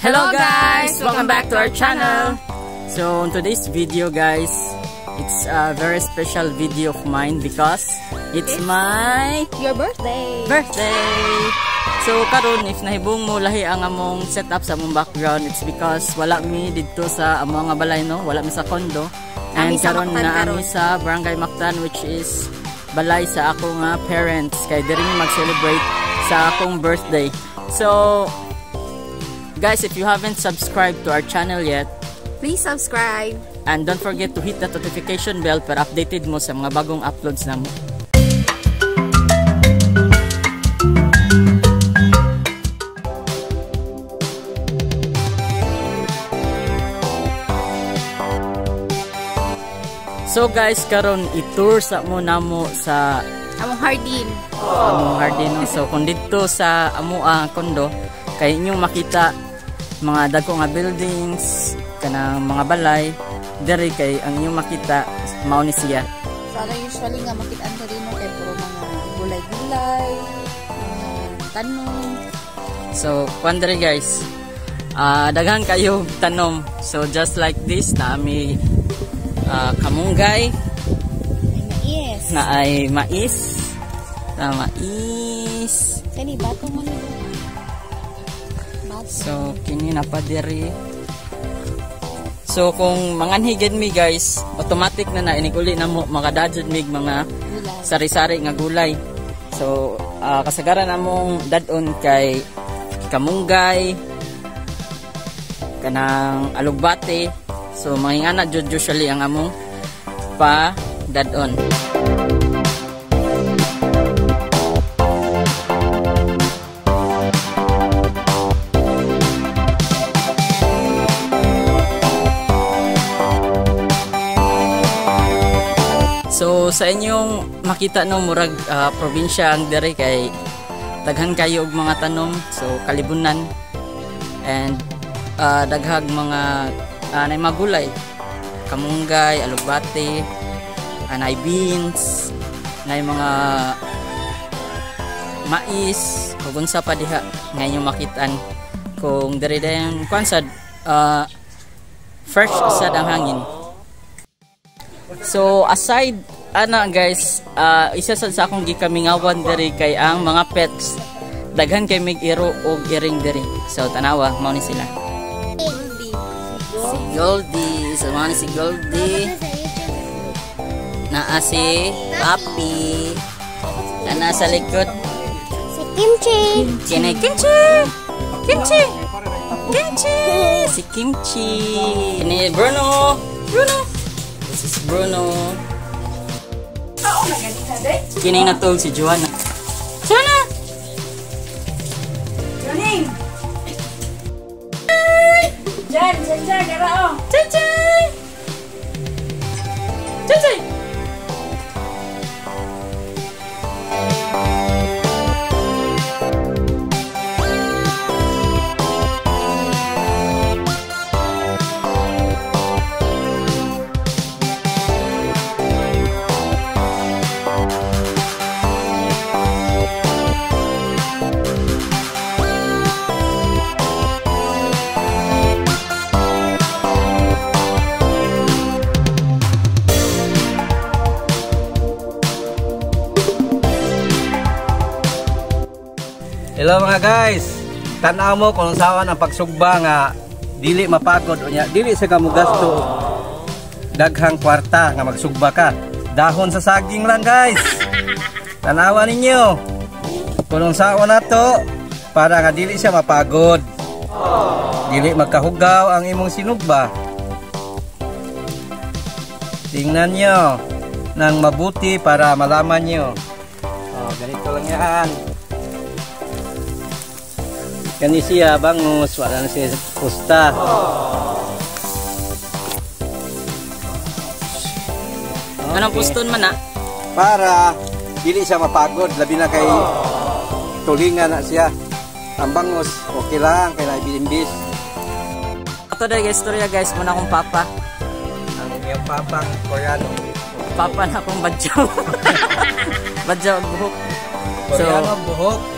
Hello guys! Welcome back to our channel. So on today's video guys, it's a very special video of mine because it's my your birthday. So karon if nahibong mo lahi ang among setup sa among background, it's because wala mi dito sa among nga balay, no? Wala mi sa condo. And karon na ami sa Barangay Mactan, which is balay sa ako nga parents kay diri mi mag-celebrate sa akong birthday. So guys, if you haven't subscribed to our channel yet, please subscribe. And don't forget to hit the notification bell para updated mo sa mga bagong uploads namo. So guys, karon i-tour sa mo namo sa among hardin. Among hardin. So kung dito sa amo kondo, kay inyong makita mga dagko nga buildings, kanang mga balay, diri kay ang inyong makita mao ni siya. So usually nga makita-an ka rin kay puro mga gulay-gulay, tanom. So diri guys, daghan kayo tanom. So just like this, naami kamunggay, mais. Na ay mais. Mais. Kani bato man ito. So kini na pa diri. So kung manganhigid mi guys, automatic na iniguli na mo makadadjud mig mga sari-sari nga gulay. So kasagaran namong dadon kay kamunggay, kanang alugbate. So mangingana jud usually ang among pa dadon. So sa inyong makita no murag probinsya ang diri kay daghan kayo og mga tanom, so kalibunan and daghag mga nay magulay, kamunggay, alugbate, nay beans, nay mga mais, ug unsa pa diha nga inyong makitaan kung diri dayon kwansad fresh sad ang hangin. So aside ana guys, isa sa akong gikamingawan diri kay ang mga pets daghan kay mig iro og iring diri. So tanawa mao ni sila. Si Goldie, so mao ni si Goldie. Naa si Papi. Ana sa likod si Kimchi. Kini Kimchi. Kimchi. Kimchi. Si Kimchi. Ini Bruno. This is Bruno. Kini natog si Joanna. Joanna! Joning! Jan, gara o. Chay! Hello mga guys, tanaw mo kung saan ang pagsugba nga dili mapagod unya, dili sa kamo gasto daghang kwarta nga magsugba ka. Dahon sa saging lang guys. Tanawa ninyo. Kung saan nato para nga dili siya mapagod. Dili magkahugaw ang imong sinugba. Tingnan nyo nang mabuti para malaman nyo. Ganito lang yan. Kani siya bangus, wala na siya pusta. Anong puston man na? Para dili siya mapagod, labi na kay tulingan na siya. Ang bangus, okay lang, kay naibimbis. Ito na istorya guys, muna akong papa. Ang iyong papang Koreano. Papa na akong badyaw. Badyaw buhok. Koreano buhok.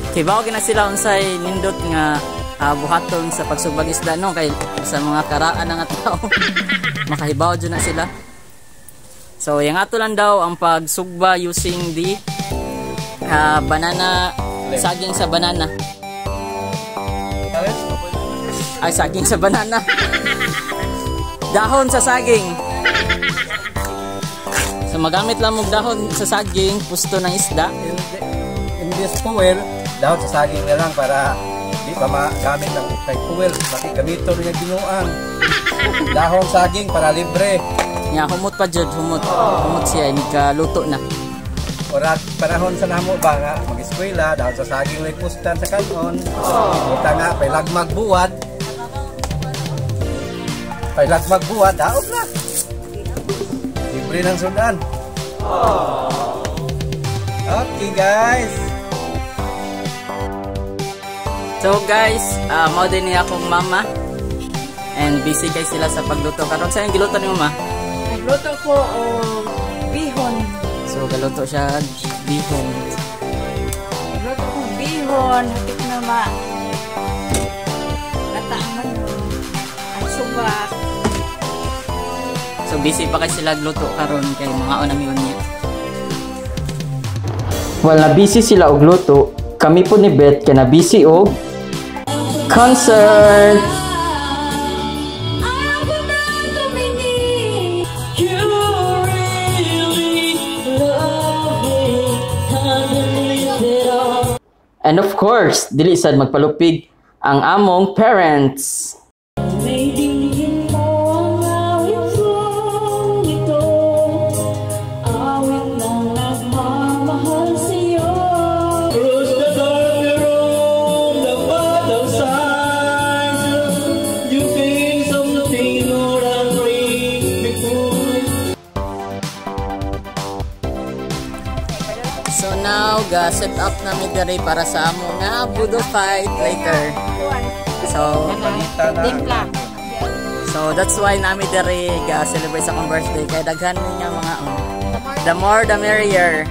Kibaw gina sila unsay nindot nga buhaton sa pagsugbag isda no kay sa mga karaan ng tao makahibaw dyan na sila. So yung ato lang daw ang pagsugba using the banana, saging sa banana. Ay, saging sa banana. Dahon sa saging. So magamit lang mo dahon sa saging, pusto ng isda. In this fuel, dahon sa saging na lang para di pa magamit ng kay fuel. Bakit gamito rin yung ginuang. Dahon saging para libre. Nya humot pa jud, humot. Humot siya, hindi ka luto na. Orat panahon sa namo ba nga mag-eskwela dahon sa saging lay pustan sa kanon. Kita nga pailagmag buwad. Pailagmag buwad, daog na. Libre ng sudan. Okay guys. So guys, mao din niya akong mama. And busy kay sila sa pagluto. Karon sa yung giluto ni mama? Nagluto ko o bihon. So galuto siya bihon. Nagluto ko bihon, hatik na kataangan ang subak. So busy pa kay sila gluto karon kay mga onamion niya. While na busy sila og luto, kami po ni Beth kay na busy og concert. And of course, dili sad magpalupig ang among parents. So now, set up namin diri para sa amo nga budo fight later. So that's why namin diri celebrate sa akong birthday kay daghan niya mga the more the merrier.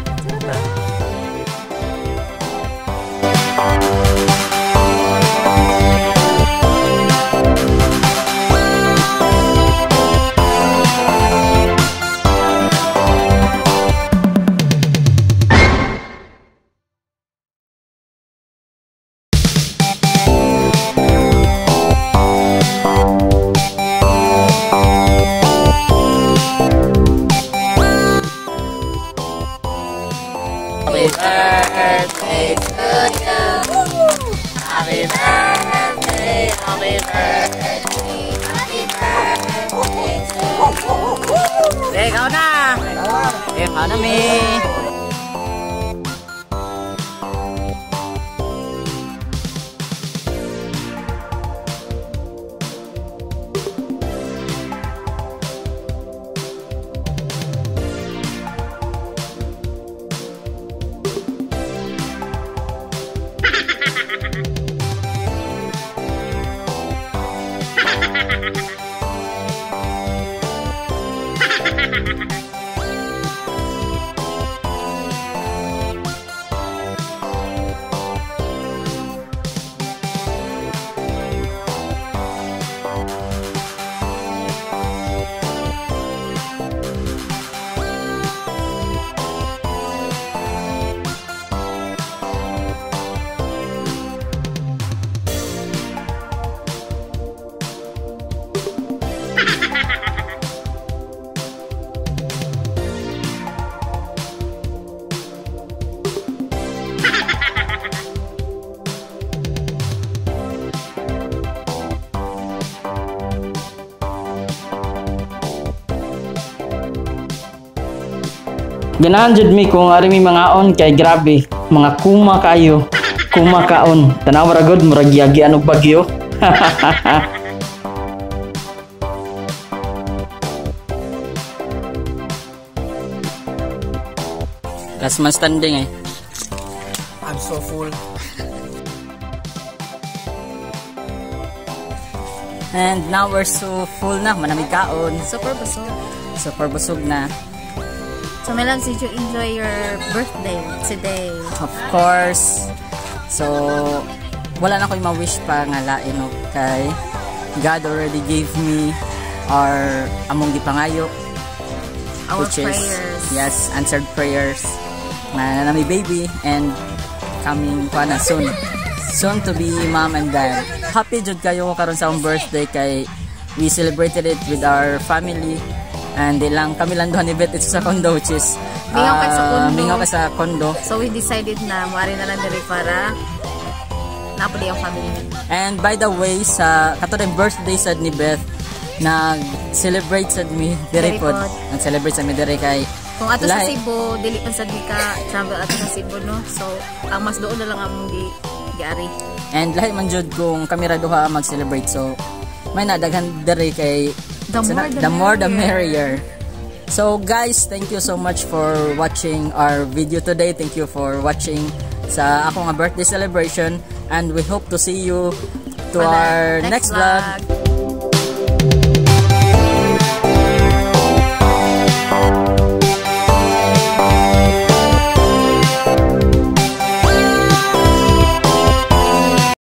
Happy birthday to you. Happy birthday, happy birthday, happy birthday to you. Ikaw na! Ikaw na, Mi! Ganahan jud mi kung ari mi mangaon kay grabe, mga kuma kayo. Kuma kaon. Tanaw ra gud murag yagi anog bagyo. Last man standing eh. I'm so full. And now we're so full na, manamig kaon. Super busog. Super busog na. So my loves, did you enjoy your birthday today? Of course. So wala na ko'y ma-wish pa nga lain no, kay God already gave me our among gipangayo, Our which prayers. is yes, answered prayers na nami baby and coming pa na soon to be mom and dad. Happy jud kayo karon sa akong birthday kay we celebrated it with our family and ilang kami lang duha ni Beth sa condo, which is mingaw ka sa condo. So we decided na muari na lang diri para napuli ang family. And by the way, sa katong birthday sad ni Beth, nag-celebrate sad mi diri pod. Nag-celebrate sad mi diri kay kung ato sa Cebu, dili pa sad mi ka travel ato sa Cebu no. So ang mas doon na lang among giari. And lahi man jud kung kami ra duha mag-celebrate. So may nadaghan diri kay the more the merrier. So guys, thank you so much for watching our video today. Thank you for watching sa ako nga birthday celebration and we hope to see you to our next vlog.